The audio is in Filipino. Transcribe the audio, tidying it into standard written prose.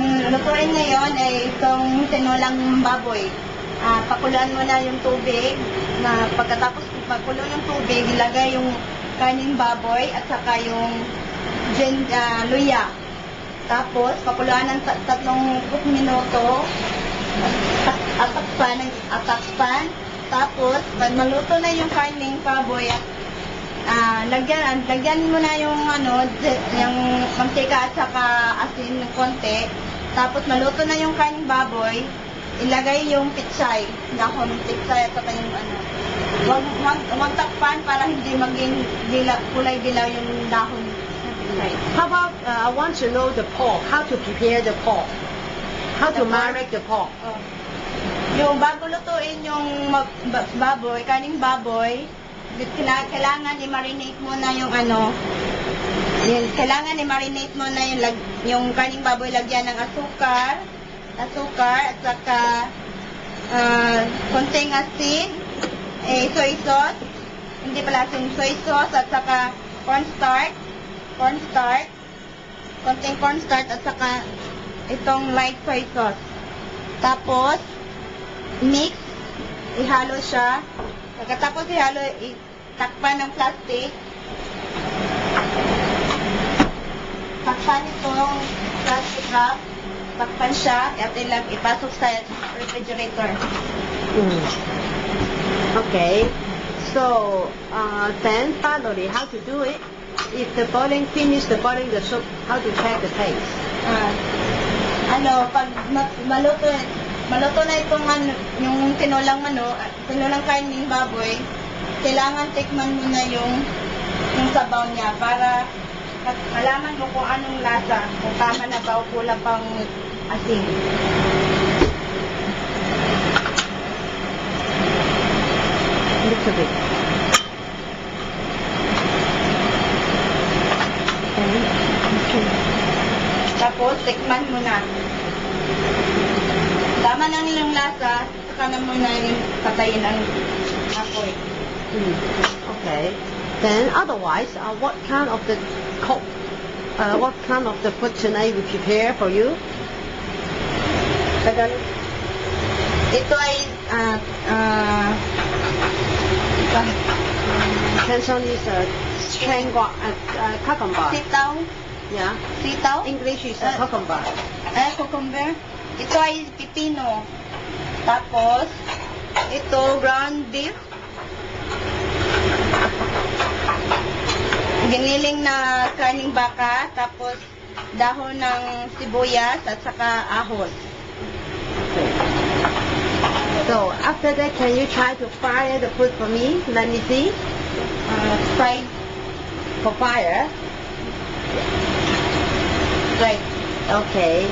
Ang lutuin ngayon ay itong tinulang baboy. Pakuluan mo na yung tubig. Pagkatapos pakulo yung tubig, ilagay yung kaning baboy at saka yung luya. Tapos, pakuluan ng 3 minuto. Atakpan. Tapos, pag maluto na yung kaning baboy, lagyan mo na yung yung mantika at saka asin ng konti. Tapos maluto na yung kaning baboy, ilagay yung pitsay, dahon pitsay at saka yung Huwag takpan para hindi maging kulay dilaw yung dahon ng pitsay. How about, I want to know the pork, how to prepare the pork, how to marinate the pork. Yung bago lutuin yung baboy, kaning baboy, kailangan i-marinate mo na yung kailangan i-marinate mo na yung kaning baboy, lagyan ng asukar at saka konting asin, soy sauce, hindi pala asin, soy sauce at saka cornstarch, konting cornstarch at saka itong light soy sauce. Tapos mix, ihalo siya. Pagkatapos ihalo, itakpan ng plastic. Takpan itong plastic wrap. Takpan siya at ipasok sa refrigerator. Okay. So, then finally, how to do it? If the boiling, finish the boiling the soup, how to check the taste? Pag maluto na itong yung tinulang kaning baboy, kailangan tikman mo na yung sabaw niya para malaman mo kung anong lasa, kung tama na ba o kulang pang asin. Little bit. Okay. Tapos, tikman mo na. Tama na nilang lasa, saka na mo na yung patayin ang apoy. Okay. Then otherwise, what kind of the cook, what kind of the food tonight we prepare for you? Ito ay Cantonese cucumber. sitaw. Yeah. Sitaw? English is cucumber. Cucumber. Ito ay pipino. Tapos, ito ground beef. Giniling na karning baka. Tapos, dahon ng sibuyas at saka ahos. Okay. So, after that, can you try to fry the food for me? Let me see. Fried. For fire? Right. Okay.